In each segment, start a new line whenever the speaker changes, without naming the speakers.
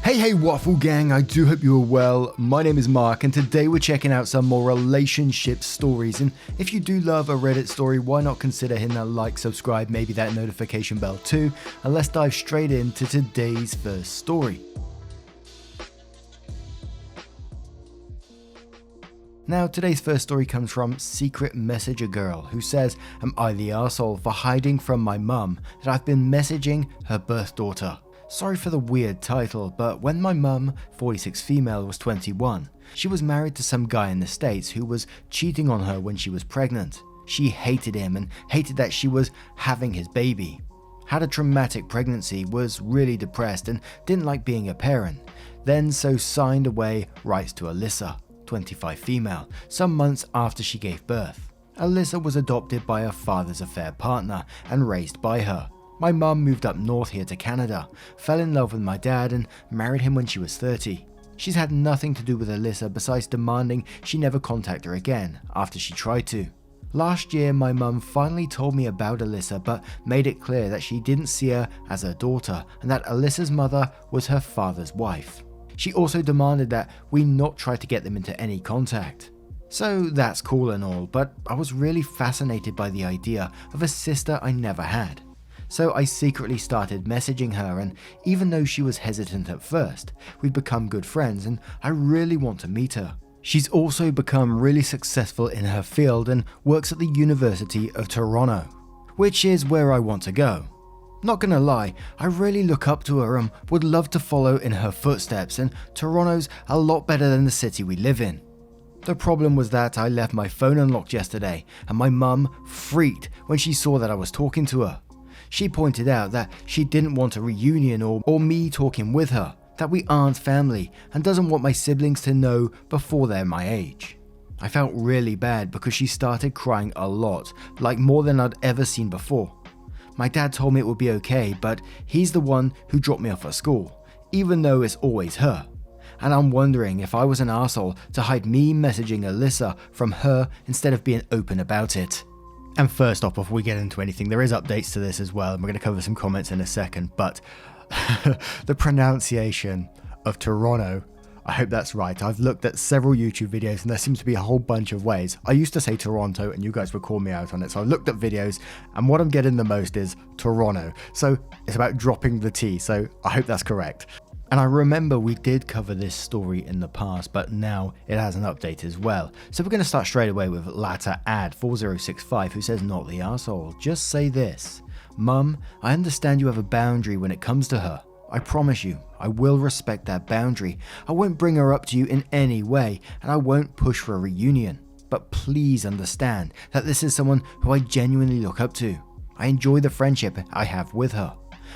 Hey Waffle Gang, I do hope you are well. My name is Mark and today we're checking out some more relationship stories, and if you do love a Reddit story, why not consider hitting that like, subscribe, maybe that notification bell too, and let's dive straight into today's first story. Now, today's first story comes from Secret Messenger Girl, who says, "Am I the arsehole for hiding from my mum that I've been messaging her birth daughter? Sorry for the weird title, but when my mum, 46 female, was 21, she was married to some guy in the States who was cheating on her when she was pregnant. She hated him and hated that she was having his baby. Had a traumatic pregnancy, was really depressed and didn't like being a parent. Then so signed away rights to Alyssa, 25 female, some months after she gave birth. Alyssa was adopted by her father's affair partner and raised by her. My mum moved up north here to Canada, fell in love with my dad and married him when she was 30. She's had nothing to do with Alyssa besides demanding she never contact her again after she tried to. Last year my mum finally told me about Alyssa but made it clear that she didn't see her as her daughter and that Alyssa's mother was her father's wife. She also demanded that we not try to get them into any contact. So that's cool and all, but I was really fascinated by the idea of a sister I never had. So I secretly started messaging her, and even though she was hesitant at first, we've become good friends and I really want to meet her. She's also become really successful in her field and works at the University of Toronto, which is where I want to go. Not gonna lie, I really look up to her and would love to follow in her footsteps, and Toronto's a lot better than the city we live in. The problem was that I left my phone unlocked yesterday and my mum freaked when she saw that I was talking to her. She pointed out that she didn't want a reunion or me talking with her, that we aren't family and doesn't want my siblings to know before they're my age. I felt really bad because she started crying a lot, like more than I'd ever seen before. My dad told me it would be okay, but he's the one who dropped me off at school, even though it's always her. And I'm wondering if I was an arsehole to hide me messaging Alyssa from her instead of being open about it." And first off, before we get into anything, there is updates to this as well, and we're going to cover some comments in a second, but the pronunciation of Toronto, I hope that's right. I've looked at several YouTube videos and there seems to be a whole bunch of ways. I used to say Toronto and you guys would call me out on it, so I looked at videos and what I'm getting the most is Toronto. So it's about dropping the T, so I hope that's correct. And I remember we did cover this story in the past, but now it has an update as well. So we're going to start straight away with Latter Ad 4065, who says, "Not the arsehole, just say this. Mum, I understand you have a boundary when it comes to her. I promise you, I will respect that boundary. I won't bring her up to you in any way, and I won't push for a reunion. But please understand that this is someone who I genuinely look up to. I enjoy the friendship I have with her.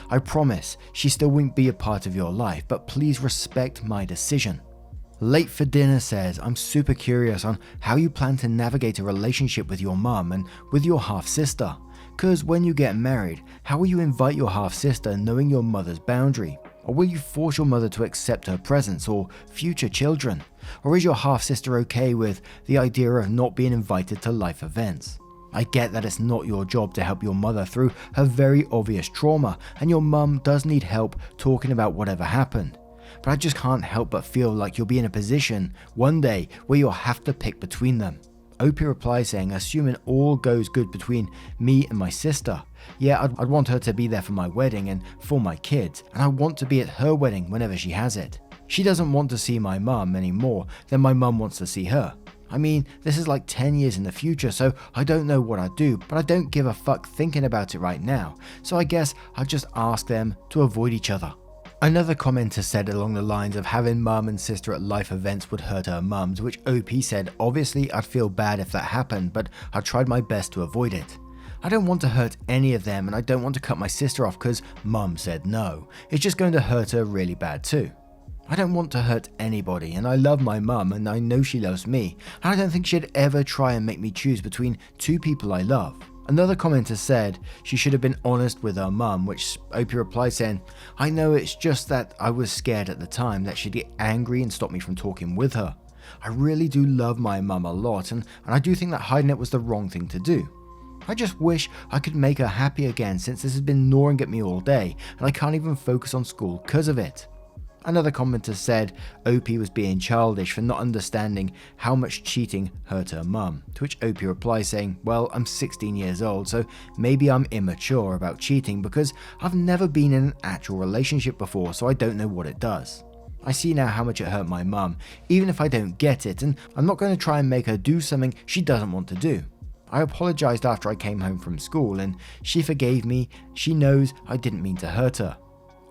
I promise she still won't be a part of your life, but please respect my decision." Late for Dinner says, "I'm super curious on how you plan to navigate a relationship with your mum and with your half-sister. Cause when you get married, how will you invite your half-sister knowing your mother's boundary? Or will you force your mother to accept her presence or future children? Or is your half-sister okay with the idea of not being invited to life events? I get that it's not your job to help your mother through her very obvious trauma, and your mum does need help talking about whatever happened. But I just can't help but feel like you'll be in a position one day where you'll have to pick between them." OP replies saying, "Assuming all goes good between me and my sister, yeah, I'd want her to be there for my wedding and for my kids, and I want to be at her wedding whenever she has it. She doesn't want to see my mum any more than my mum wants to see her. I mean, this is like 10 years in the future, so I don't know what I'd do, but I don't give a fuck thinking about it right now, so I guess I'll just ask them to avoid each other." Another commenter said along the lines of having mum and sister at life events would hurt her mums, which OP said, "Obviously I'd feel bad if that happened, but I tried my best to avoid it. I don't want to hurt any of them and I don't want to cut my sister off because mum said no. It's just going to hurt her really bad too. I don't want to hurt anybody and I love my mum and I know she loves me, and I don't think she'd ever try and make me choose between two people I love." Another commenter said she should have been honest with her mum, which OP replied saying, "I know, it's just that I was scared at the time that she'd get angry and stop me from talking with her. I really do love my mum a lot and I do think that hiding it was the wrong thing to do. I just wish I could make her happy again since this has been gnawing at me all day and I can't even focus on school because of it. Another commenter said OP was being childish for not understanding how much cheating hurt her mum, to which OP replies saying, well, I'm 16 years old, so maybe I'm immature about cheating because I've never been in an actual relationship before, so I don't know what it does. I see now how much it hurt my mum, even if I don't get it, and I'm not going to try and make her do something she doesn't want to do. I apologized after I came home from school and she forgave me. She knows I didn't mean to hurt her.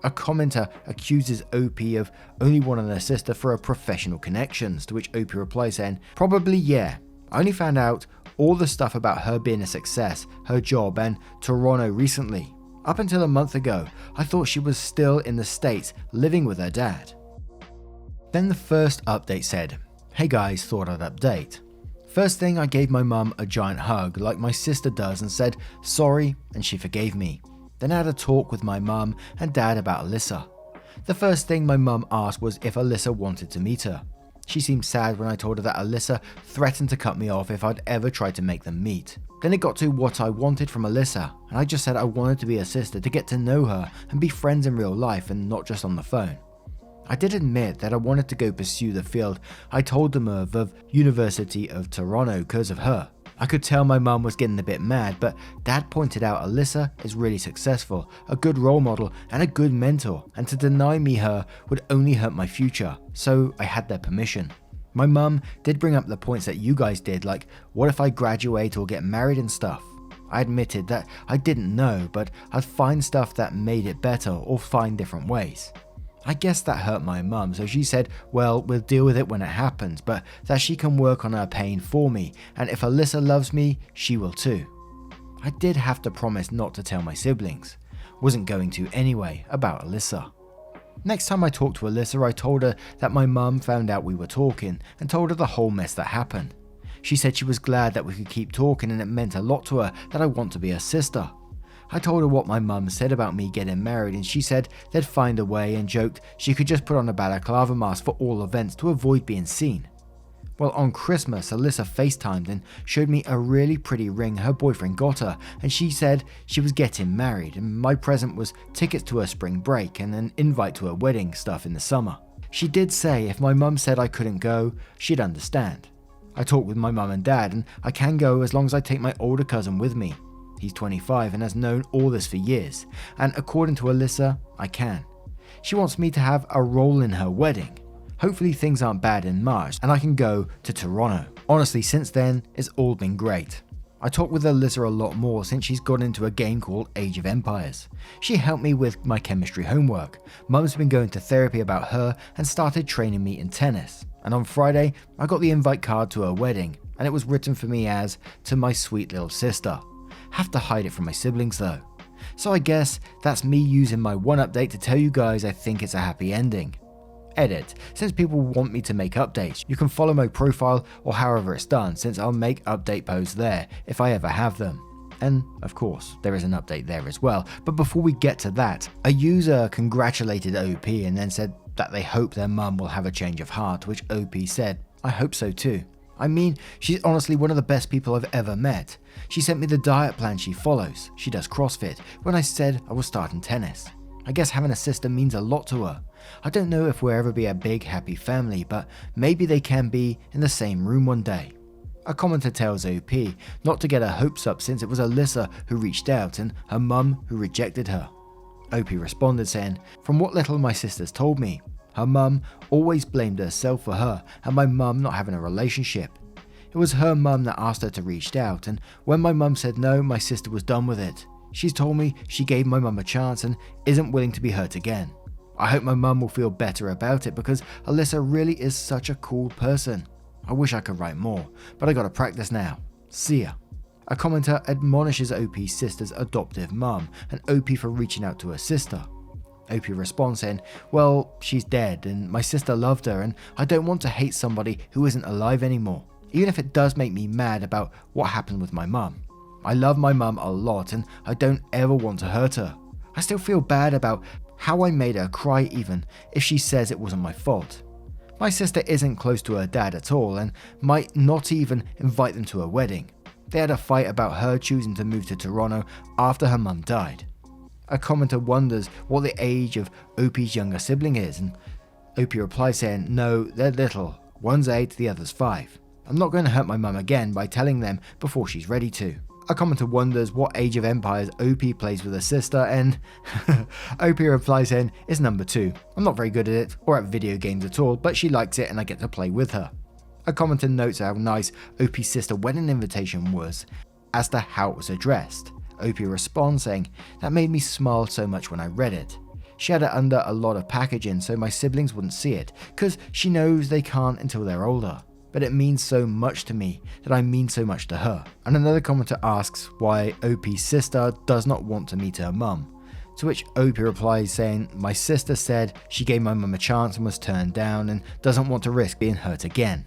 A commenter accuses OP of only wanting her sister for her professional connections, to which OP replies saying, probably yeah. I only found out all the stuff about her being a success, her job, and Toronto recently. Up until a month ago, I thought she was still in the States living with her dad. Then the first update said, hey guys, thought I'd update. First thing, I gave my mum a giant hug like my sister does and said sorry, and she forgave me. Then I had a talk with my mum and dad about Alyssa. The first thing my mum asked was if Alyssa wanted to meet her. She seemed sad when I told her that Alyssa threatened to cut me off if I'd ever tried to make them meet. Then it got to what I wanted from Alyssa, and I just said I wanted to be a sister, to get to know her and be friends in real life and not just on the phone. I did admit that I wanted to go pursue the field I told them of University of Toronto because of her. I could tell my mum was getting a bit mad, but dad pointed out Alyssa is really successful, a good role model and a good mentor, and to deny me her would only hurt my future, so I had their permission. My mum did bring up the points that you guys did, like what if I graduate or get married and stuff. I admitted that I didn't know, but I'd find stuff that made it better or find different ways. I guess that hurt my mum, so she said, well, we'll deal with it when it happens, but that she can work on her pain for me, and if Alyssa loves me, she will too. I did have to promise not to tell my siblings. Wasn't going to anyway, about Alyssa. Next time I talked to Alyssa, I told her that my mum found out we were talking, and told her the whole mess that happened. She said she was glad that we could keep talking and it meant a lot to her that I want to be her sister. I told her what my mum said about me getting married and she said they'd find a way and joked she could just put on a balaclava mask for all events to avoid being seen. Well, on Christmas, Alyssa FaceTimed and showed me a really pretty ring her boyfriend got her, and she said she was getting married and my present was tickets to her spring break and an invite to her wedding stuff in the summer. She did say if my mum said I couldn't go, she'd understand. I talked with my mum and dad and I can go as long as I take my older cousin with me. He's 25 and has known all this for years, and according to Alyssa, I can. She wants me to have a role in her wedding. Hopefully things aren't bad in March and I can go to Toronto. Honestly, since then, it's all been great. I talk with Alyssa a lot more since she's got into a game called Age of Empires. She helped me with my chemistry homework. Mum's been going to therapy about her and started training me in tennis. And on Friday, I got the invite card to her wedding, and it was written for me as, to my sweet little sister. Have to hide it from my siblings though. So I guess that's me using my one update to tell you guys I think it's a happy ending. Edit. Since people want me to make updates, you can follow my profile or however it's done, since I'll make update posts there if I ever have them. And of course, there is an update there as well. But before we get to that, a user congratulated OP and then said that they hope their mum will have a change of heart, which OP said, I hope so too. I mean, she's honestly one of the best people I've ever met. She sent me the diet plan she follows. She does CrossFit when I said I was starting tennis. I guess having a sister means a lot to her. I don't know if we'll ever be a big happy family, but maybe they can be in the same room one day. A commenter tells OP not to get her hopes up since it was Alyssa who reached out and her mum who rejected her. OP responded saying, from what little my sisters told me, her mum always blamed herself for her and my mum not having a relationship. It was her mum that asked her to reach out, and when my mum said no, my sister was done with it. She's told me she gave my mum a chance and isn't willing to be hurt again. I hope my mum will feel better about it because Alyssa really is such a cool person. I wish I could write more, but I gotta practice now. See ya. A commenter admonishes OP's sister's adoptive mum and OP for reaching out to her sister. OP responds saying, well, she's dead and my sister loved her and I don't want to hate somebody who isn't alive anymore, even if it does make me mad about what happened with my mum. I love my mum a lot and I don't ever want to hurt her. I still feel bad about how I made her cry even if she says it wasn't my fault. My sister isn't close to her dad at all and might not even invite them to her wedding. They had a fight about her choosing to move to Toronto after her mum died. A commenter wonders what the age of OP's younger sibling is, and Opie replies saying, no, they're little. One's 8, the other's 5. I'm not going to hurt my mum again by telling them before she's ready to. A commenter wonders what Age of Empires Opie plays with her sister, and Opie replies saying, it's number 2. I'm not very good at it, or at video games at all, but she likes it and I get to play with her. A commenter notes how nice Opie's sister wedding invitation was, as to how it was addressed. Opie responds saying, that made me smile so much when I read it. She had it under a lot of packaging so my siblings wouldn't see it, cause she knows they can't until they're older. But it means so much to me that I mean so much to her. And another commenter asks why Opie's sister does not want to meet her mum. To which Opie replies saying, my sister said she gave my mum a chance and was turned down and doesn't want to risk being hurt again.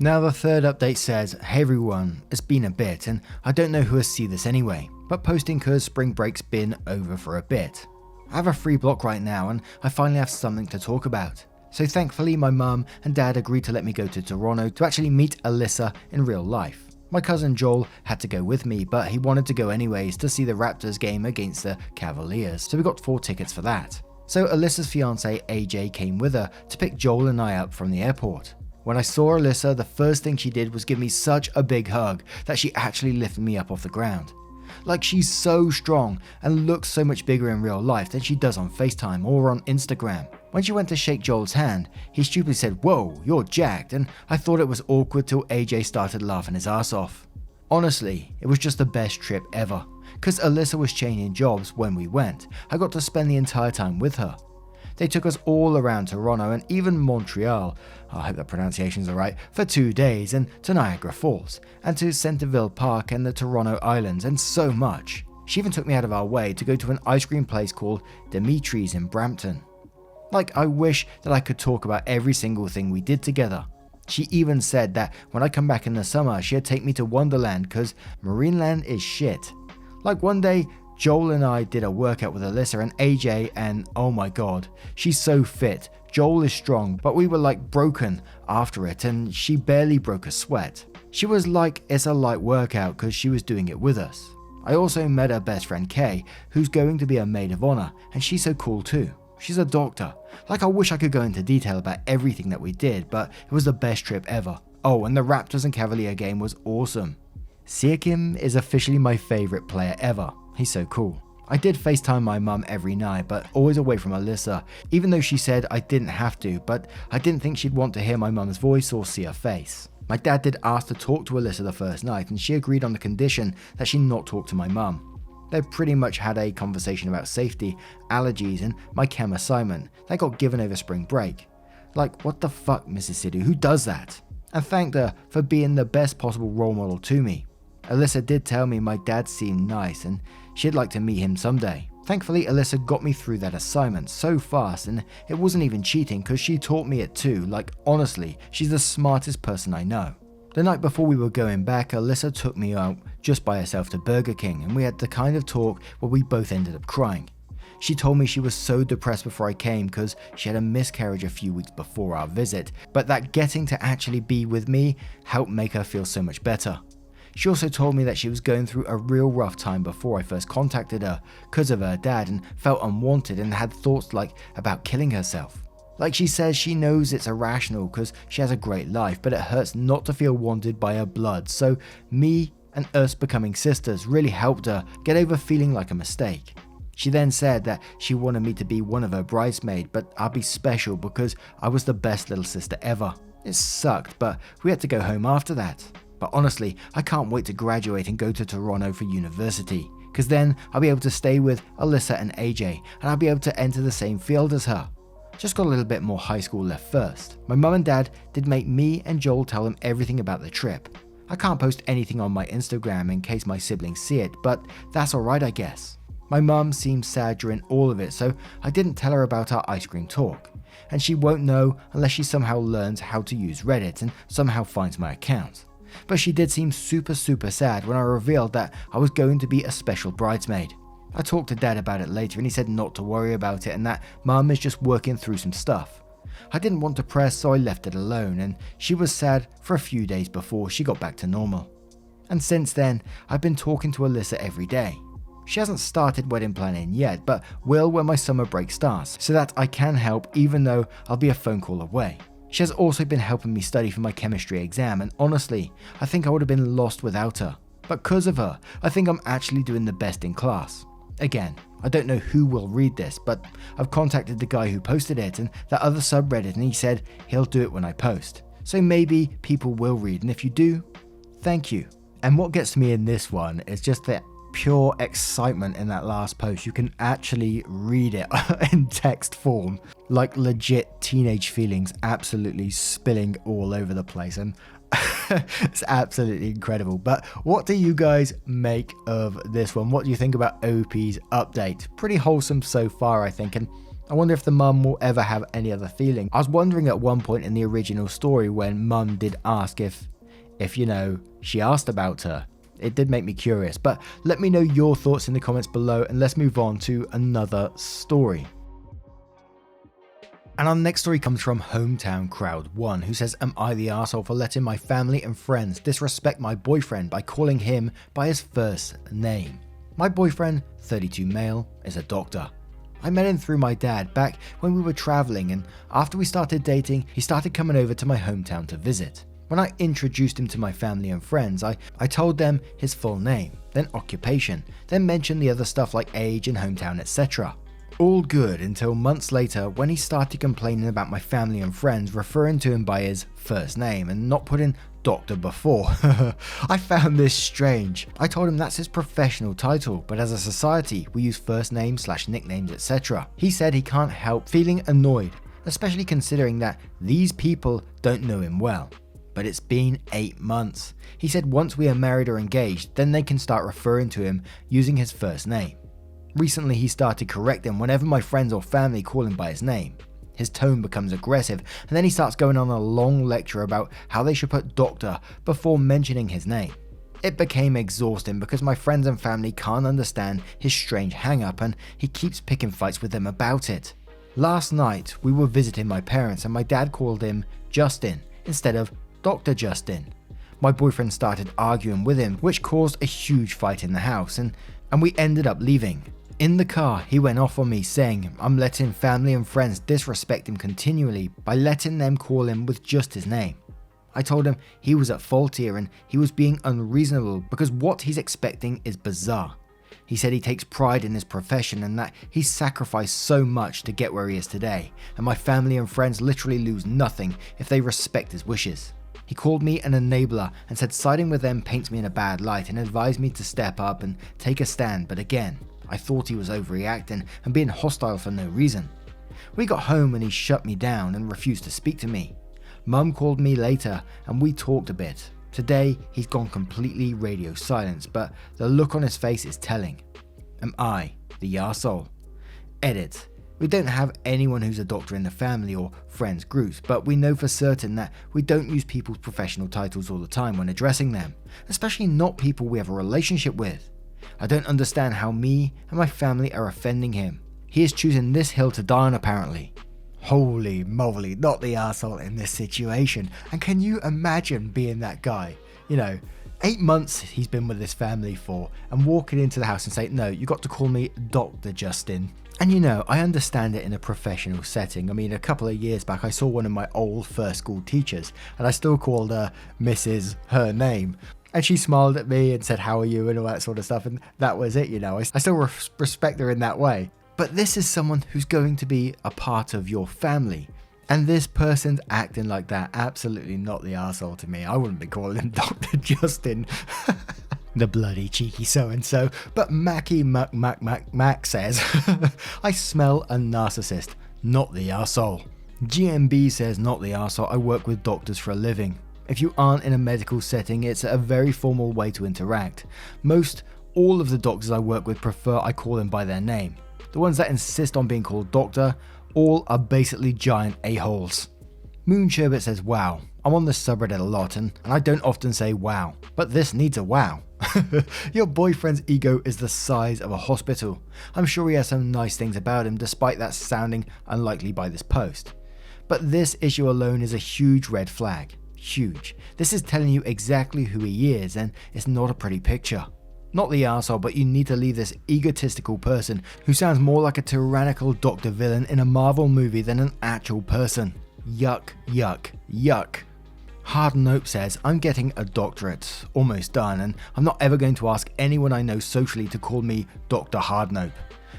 Now the third update says, hey everyone, it's been a bit and I don't know who will see this anyway, but posting cause spring break's been over for a bit. I have a free block right now and I finally have something to talk about. So thankfully my mum and dad agreed to let me go to Toronto to actually meet Alyssa in real life. My cousin Joel had to go with me, but he wanted to go anyways to see the Raptors game against the Cavaliers, so we got 4 tickets for that. So Alyssa's fiance AJ came with her to pick Joel and I up from the airport. When I saw Alyssa, the first thing she did was give me such a big hug that she actually lifted me up off the ground. Like, she's so strong and looks so much bigger in real life than she does on FaceTime or on Instagram. When she went to shake Joel's hand, he stupidly said, whoa, you're jacked, and I thought it was awkward till AJ started laughing his ass off. Honestly, it was just the best trip ever. Cause Alyssa was changing jobs when we went, I got to spend the entire time with her. They took us all around Toronto and even Montreal, I hope that pronunciation's alright, for 2 days, and to Niagara Falls, and to Centerville Park and the Toronto Islands, and so much. She even took me out of our way to go to an ice cream place called Dimitri's in Brampton. Like, I wish that I could talk about every single thing we did together. She even said that when I come back in the summer, she'd take me to Wonderland cause Marineland is shit. Like, one day, Joel and I did a workout with Alyssa and AJ, and oh my god, she's so fit. Joel is strong, but we were like broken after it and she barely broke a sweat. She was like, it's a light workout cause she was doing it with us. I also met her best friend Kay, who's going to be a maid of honor, and she's so cool too. She's a doctor. Like, I wish I could go into detail about everything that we did, but it was the best trip ever. Oh, and the Raptors and Cavalier game was awesome. Siakim is officially my favorite player ever. He's so cool. I did FaceTime my mum every night, but always away from Alyssa, even though she said I didn't have to, but I didn't think she'd want to hear my mum's voice or see her face. My dad did ask to talk to Alyssa the first night, and she agreed on the condition that she not talk to my mum. They pretty much had a conversation about safety, allergies, and my chem assignment that got given over spring break. Like, what the fuck, Mrs. Sidhu, who does that? And thanked her for being the best possible role model to me. Alyssa did tell me my dad seemed nice and she'd like to meet him someday. Thankfully, Alyssa got me through that assignment so fast, and it wasn't even cheating because she taught me it too. Like, honestly, she's the smartest person I know. The night before we were going back, Alyssa took me out just by herself to Burger King, and we had the kind of talk where we both ended up crying. She told me she was so depressed before I came because she had a miscarriage a few weeks before our visit, but that getting to actually be with me helped make her feel so much better. She also told me that she was going through a real rough time before I first contacted her because of her dad and felt unwanted and had thoughts like about killing herself. Like, she says she knows it's irrational because she has a great life, but it hurts not to feel wanted by her blood, so me and us becoming sisters really helped her get over feeling like a mistake. She then said that she wanted me to be one of her bridesmaids, but I'd be special because I was the best little sister ever. It sucked, but we had to go home after that. But honestly, I can't wait to graduate and go to Toronto for university, because then I'll be able to stay with Alyssa and AJ, and I'll be able to enter the same field as her. Just got a little bit more high school left first. My mum and dad did make me and Joel tell them everything about the trip. I can't post anything on my Instagram in case my siblings see it, but that's alright, I guess. My mum seemed sad during all of it, so I didn't tell her about our ice cream talk. And she won't know unless she somehow learns how to use Reddit and somehow finds my account. But she did seem super sad when I revealed that I was going to be a special bridesmaid. I talked to dad about it later and he said not to worry about it and that mum is just working through some stuff. I didn't want to press, so I left it alone, and she was sad for a few days before she got back to normal. And since then, I've been talking to Alyssa every day. She hasn't started wedding planning yet, but will when my summer break starts, so that I can help even though I'll be a phone call away. She has also been helping me study for my chemistry exam, and honestly, I think I would have been lost without her. But because of her, I think I'm actually doing the best in class. Again, I don't know who will read this, but I've contacted the guy who posted it and that other subreddit, and he said he'll do it when I post. So maybe people will read, and if you do, thank you. And what gets me in this one is just the pure excitement in that last post. You can actually read it in text form, like legit teenage feelings absolutely spilling all over the place, and it's absolutely incredible. But what do you guys make of this one? What do you think about OP's update? Pretty wholesome so far, I think, and I wonder if the mum will ever have any other feeling. I was wondering at one point in the original story when mum did ask if you know, she asked about her. It did make me curious, but let me know your thoughts in the comments below, and let's move on to another story. And our next story comes from Hometown Crowd 1, who says, am I the arsehole for letting my family and friends disrespect my boyfriend by calling him by his first name? My boyfriend, 32 male, is a doctor. I met him through my dad back when we were traveling, and after we started dating, he started coming over to my hometown to visit. When I introduced him to my family and friends, I told them his full name, then occupation, then mentioned the other stuff like age and hometown, etc. All good until months later when he started complaining about my family and friends referring to him by his first name and not putting doctor before. I found this strange. I told him that's his professional title, but as a society we use first names / nicknames, etc. He said he can't help feeling annoyed, especially considering that these people don't know him well. But it's been 8 months. He said once we are married or engaged, then they can start referring to him using his first name. Recently he started correcting whenever my friends or family call him by his name. His tone becomes aggressive, and then he starts going on a long lecture about how they should put doctor before mentioning his name. It became exhausting because my friends and family can't understand his strange hang-up, and he keeps picking fights with them about it. Last night we were visiting my parents and my dad called him Justin instead of Dr. Justin. My boyfriend started arguing with him, which caused a huge fight in the house, and we ended up leaving. In the car, he went off on me saying I'm letting family and friends disrespect him continually by letting them call him with just his name. I told him he was at fault here and he was being unreasonable because what he's expecting is bizarre. He said he takes pride in his profession and that he's sacrificed so much to get where he is today, and my family and friends literally lose nothing if they respect his wishes. He called me an enabler and said siding with them paints me in a bad light and advised me to step up and take a stand, but again, I thought he was overreacting and being hostile for no reason. We got home and he shut me down and refused to speak to me. Mum called me later and we talked a bit. Today, he's gone completely radio silence, but the look on his face is telling. Am I the arsehole? Edit. We don't have anyone who's a doctor in the family or friends groups, but we know for certain that we don't use people's professional titles all the time when addressing them, especially not people we have a relationship with. I don't understand how me and my family are offending him. He is choosing this hill to die on apparently. Holy moly, not the arsehole in this situation. And can you imagine being that guy? You know, 8 months he's been with his family for, and walking into the house and say, no, you got to call me Dr. Justin. And you know, I understand it in a professional setting. I mean, a couple of years back, I saw one of my old first school teachers, and I still called her Mrs. her name. And she smiled at me and said, how are you, and all that sort of stuff. And that was it, you know. I still respect her in that way. But this is someone who's going to be a part of your family. And this person's acting like that, absolutely not the arsehole to me. I wouldn't be calling him Dr. Justin. The bloody cheeky so-and-so. But Mackie Mac says, I smell a narcissist, not the arsehole. GMB says, not the arsehole, I work with doctors for a living. If you aren't in a medical setting, it's a very formal way to interact. All of the doctors I work with prefer I call them by their name. The ones that insist on being called doctor, all are basically giant a-holes. Moon Sherbet says, wow, I'm on this subreddit a lot and I don't often say wow, but this needs a wow. Your boyfriend's ego is the size of a hospital. I'm sure he has some nice things about him despite that sounding unlikely by this post. But this issue alone is a huge red flag. Huge. This is telling you exactly who he is and it's not a pretty picture. Not the arsehole, but you need to leave this egotistical person who sounds more like a tyrannical doctor villain in a Marvel movie than an actual person. Yuck, yuck, yuck. Hard Nope says, I'm getting a doctorate, almost done, and I'm not ever going to ask anyone I know socially to call me Dr. Hard Nope,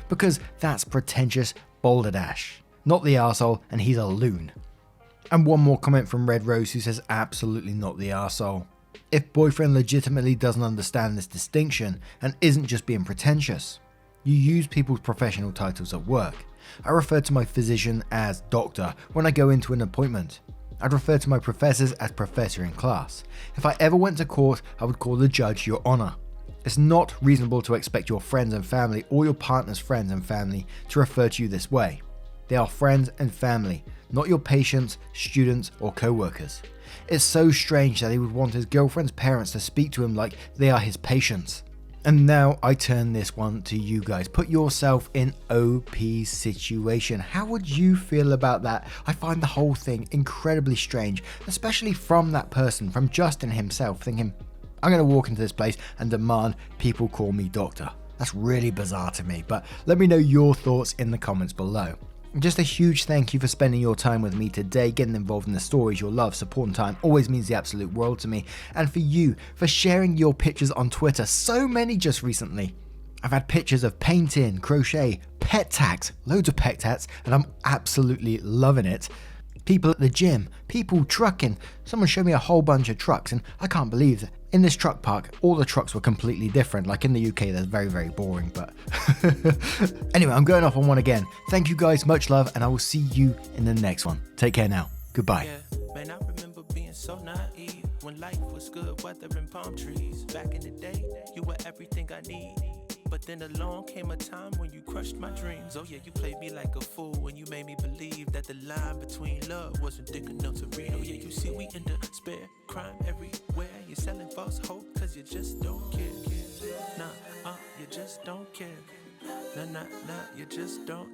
because that's pretentious balderdash. Not the arsehole, and he's a loon. And one more comment from Red Rose, who says, absolutely not the arsehole. If boyfriend legitimately doesn't understand this distinction and isn't just being pretentious, you use people's professional titles at work. I refer to my physician as doctor when I go into an appointment. I'd refer to my professors as professor in class. If I ever went to court, I would call the judge your honor. It's not reasonable to expect your friends and family or your partner's friends and family to refer to you this way. They are friends and family, not your patients, students, or co-workers. It's so strange that he would want his girlfriend's parents to speak to him like they are his patients. And now I turn this one to you guys. Put yourself in OP's situation. How would you feel about that? I find the whole thing incredibly strange, especially from that person, from Justin himself, thinking, I'm going to walk into this place and demand people call me doctor. That's really bizarre to me, but let me know your thoughts in the comments below. Just a huge thank you for spending your time with me today, getting involved in the stories. Your love, support and time always means the absolute world to me. And for you, for sharing your pictures on Twitter, so many just recently. I've had pictures of painting, crochet, pet tags, loads of pet tats, and I'm absolutely loving it. People at the gym, people trucking. Someone showed me a whole bunch of trucks, and I can't believe that in this truck park, all the trucks were completely different. Like in the UK, they're very, very boring, but anyway, I'm going off on one again. Thank you guys, much love, and I will see you in the next one. Take care now. Goodbye.
Yeah, man, I remember being so naive when life was good, weather and palm trees. Back in the day, you were everything I need. But then along came a time when you crushed my dreams. Oh yeah, you played me like a fool when you made me believe that the line between love wasn't thick enough to read. Oh yeah, you see we in despair, crime everywhere. You're selling false hope cause you just don't care. Nah, you just don't care. Nah, you just don't